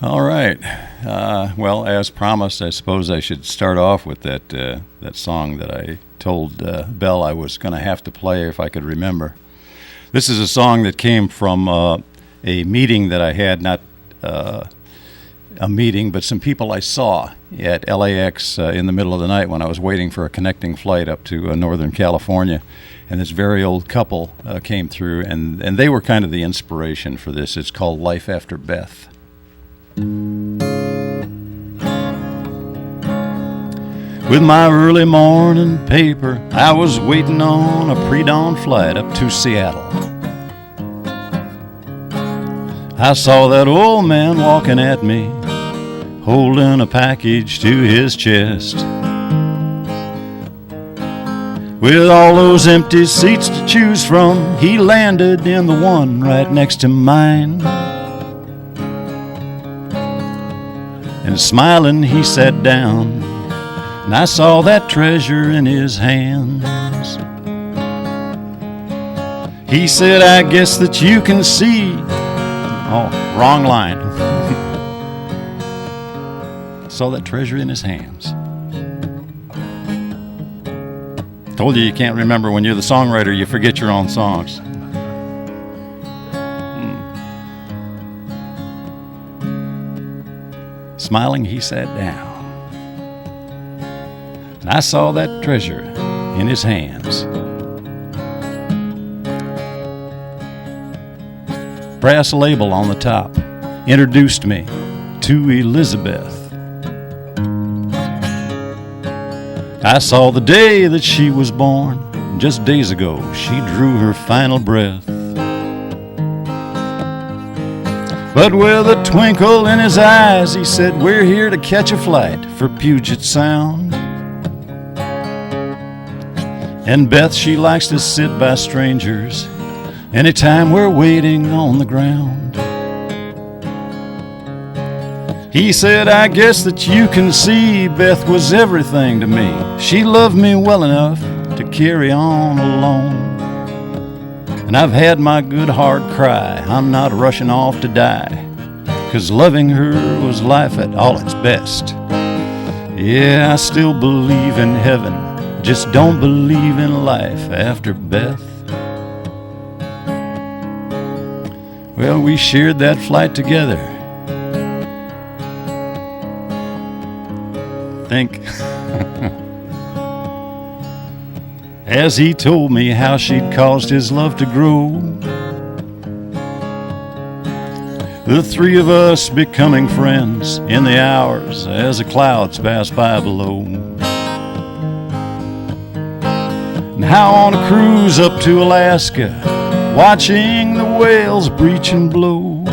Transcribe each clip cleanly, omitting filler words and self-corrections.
All right. Well, as promised, I suppose I should start off with that song that I told Belle I was going to have to play if I could remember. This is a song that came from a meeting that I had, not a meeting, but some people I saw at LAX in the middle of the night when I was waiting for a connecting flight up to Northern California. And this very old couple came through, and they were kind of the inspiration for this. It's called Life After Beth. With my early morning paper, I was waiting on a pre-dawn flight up to Seattle. I saw that old man walking at me, holding a package to his chest. With all those empty seats to choose from, he landed in the one right next to mine. And smiling, he sat down, and I saw that treasure in his hands. He said, I guess that you can see. Oh, wrong line. Saw that treasure in his hands. Told you can't remember when you're the songwriter, you forget your own songs. Smiling, he sat down, and I saw that treasure in his hands. Brass label on the top introduced me to Elizabeth. I saw the day that she was born, and just days ago she drew her final breath. But with a twinkle in his eyes, he said, we're here to catch a flight for Puget Sound. And Beth, she likes to sit by strangers anytime we're waiting on the ground. He said, I guess that you can see Beth was everything to me. She loved me well enough to carry on alone. And I've had my good hard cry, I'm not rushing off to die, 'cause loving her was life at all its best. Yeah, I still believe in heaven, just don't believe in life after Beth. Well, we shared that flight together. Think. As he told me how she'd caused his love to grow. The three of us becoming friends in the hours as the clouds pass by below. And how on a cruise up to Alaska, watching the whales breach and blow.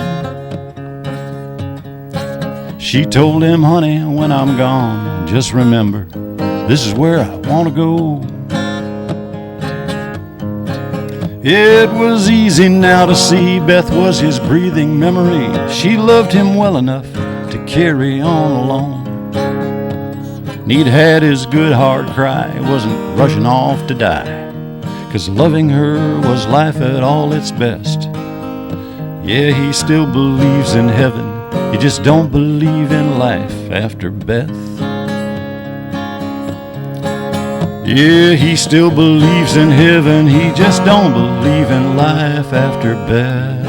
She told him, honey, when I'm gone, just remember, this is where I want to go. It was easy now to see Beth was his breathing memory. She loved him well enough to carry on alone. And he'd had his good hard cry, wasn't rushing off to die, 'cause loving her was life at all its best. Yeah, he still believes in heaven, he just don't believe in life after Beth. Yeah, he still believes in heaven, he just don't believe in life after Beth.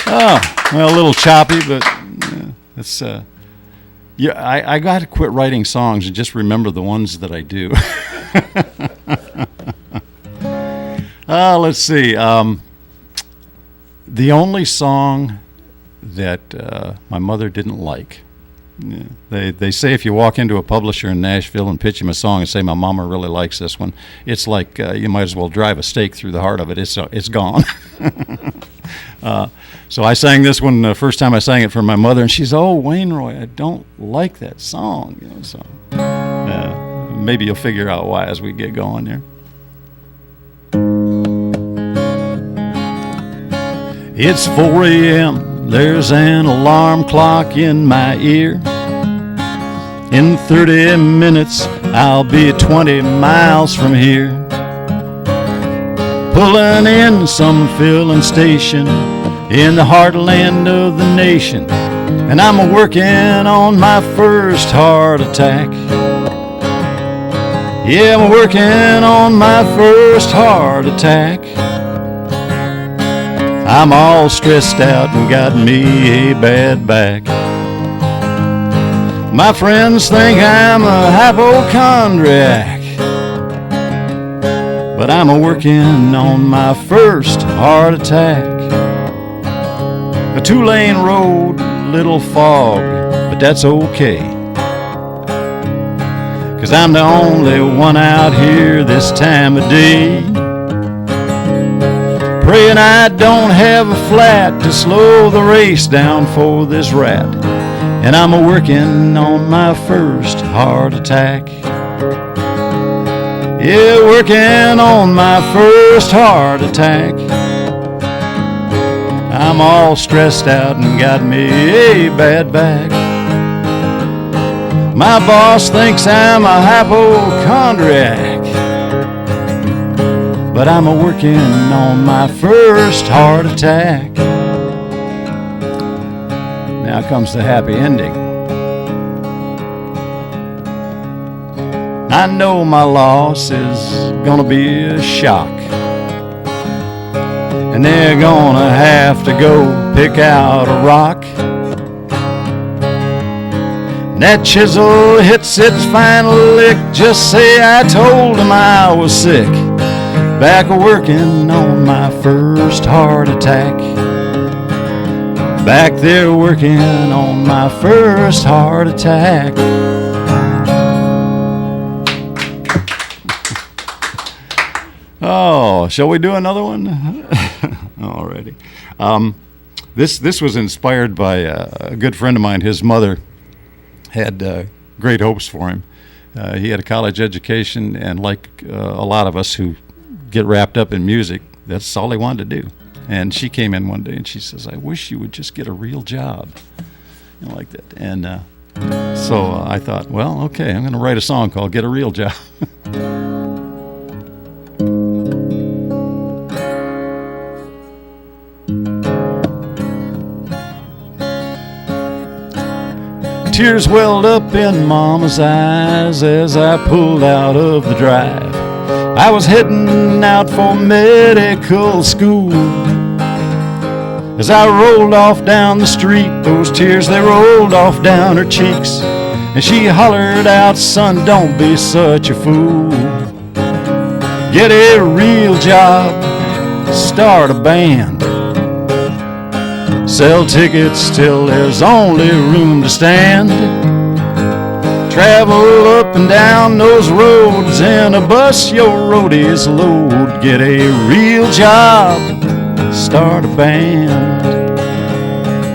Oh, well, a little choppy, but it's yeah. I got to quit writing songs and just remember the ones that I do. Let's see. The only song that my mother didn't like. Yeah. They say if you walk into a publisher in Nashville and pitch him a song and say, my mama really likes this one, it's like you might as well drive a stake through the heart of it. It's gone. So I sang this one the first time I sang it for my mother, and she's, oh, Wainwright, I don't like that song. You know, so maybe you'll figure out why as we get going here. It's 4 a.m., there's an alarm clock in my ear. In 30 minutes, I'll be 20 miles from here. Pulling in some filling station, in the heartland of the nation, and I'm a-working on my first heart attack. Yeah, I'm working on my first heart attack. I'm all stressed out and got me a bad back. My friends think I'm a hypochondriac, but I'm a-working on my first heart attack. A 2-lane road, little fog, but that's okay, 'cause I'm the only one out here this time of day. Praying I don't have a flat to slow the race down for this rat, and I'm a-working on my first heart attack. Yeah, working on my first heart attack. I'm all stressed out and got me a bad back. My boss thinks I'm a hypochondriac, but I'm a-working on my first heart attack. Now comes the happy ending. I know my loss is gonna be a shock, and they're gonna have to go pick out a rock. And that chisel hits its final lick, just say I told him I was sick. Back working on my first heart attack. Back there working on my first heart attack. Oh, shall we do another one? Alrighty. This was inspired by a good friend of mine. His mother had great hopes for him. He had a college education, and like a lot of us who get wrapped up in music, that's all he wanted to do. And she came in one day and she says, "I wish you would just get a real job," like that. And so I thought, well, okay, I'm going to write a song called "Get a Real Job." Tears welled up in Mama's eyes as I pulled out of the drive. I was heading out for medical school. As I rolled off down the street, those tears, they rolled off down her cheeks. And she hollered out, "Son, don't be such a fool. Get a real job, start a band. Sell tickets till there's only room to stand. Travel up and down those roads in a bus your roadies load. Get a real job, start a band."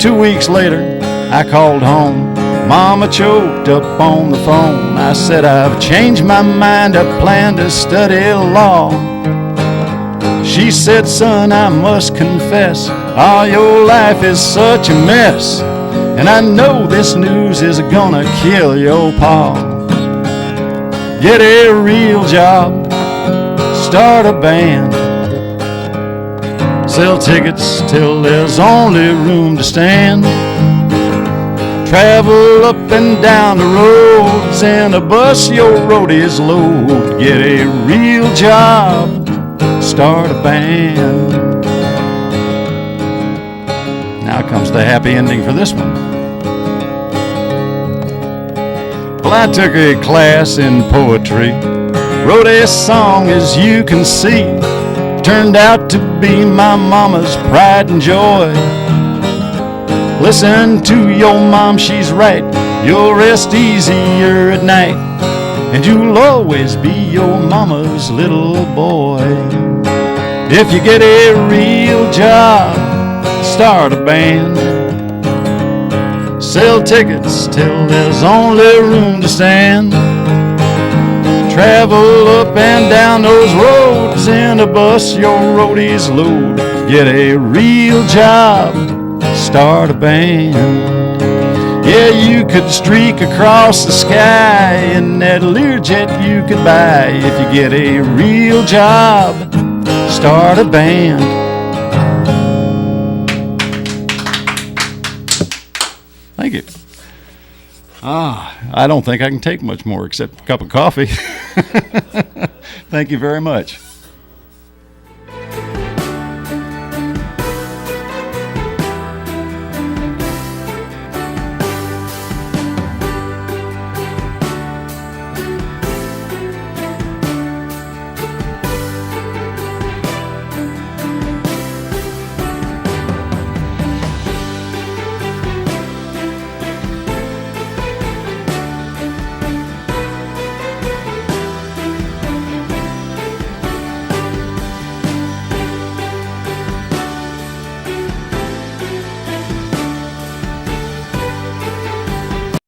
2 weeks later, I called home. Mama choked up on the phone. I said, "I've changed my mind, I plan to study law." She said, "Son, I must confess, all your life is such a mess, and I know this news is gonna kill your pa. Get a real job, start a band. Sell tickets till there's only room to stand. Travel up and down the roads in a bus your roadies load. Get a real job, start a band." Now comes the happy ending for this one. Well, I took a class in poetry, wrote a song as you can see. Turned out to be my mama's pride and joy. Listen to your mom, she's right. You'll rest easier at night, and you'll always be your mama's little boy. If you get a real job, start a band. Sell tickets till there's only room to stand. Travel up and down those roads in a bus your roadies load. Get a real job, start a band. Yeah, you could streak across the sky in that Learjet you could buy. If you get a real job, start a band. I don't think I can take much more except a cup of coffee. Thank you very much.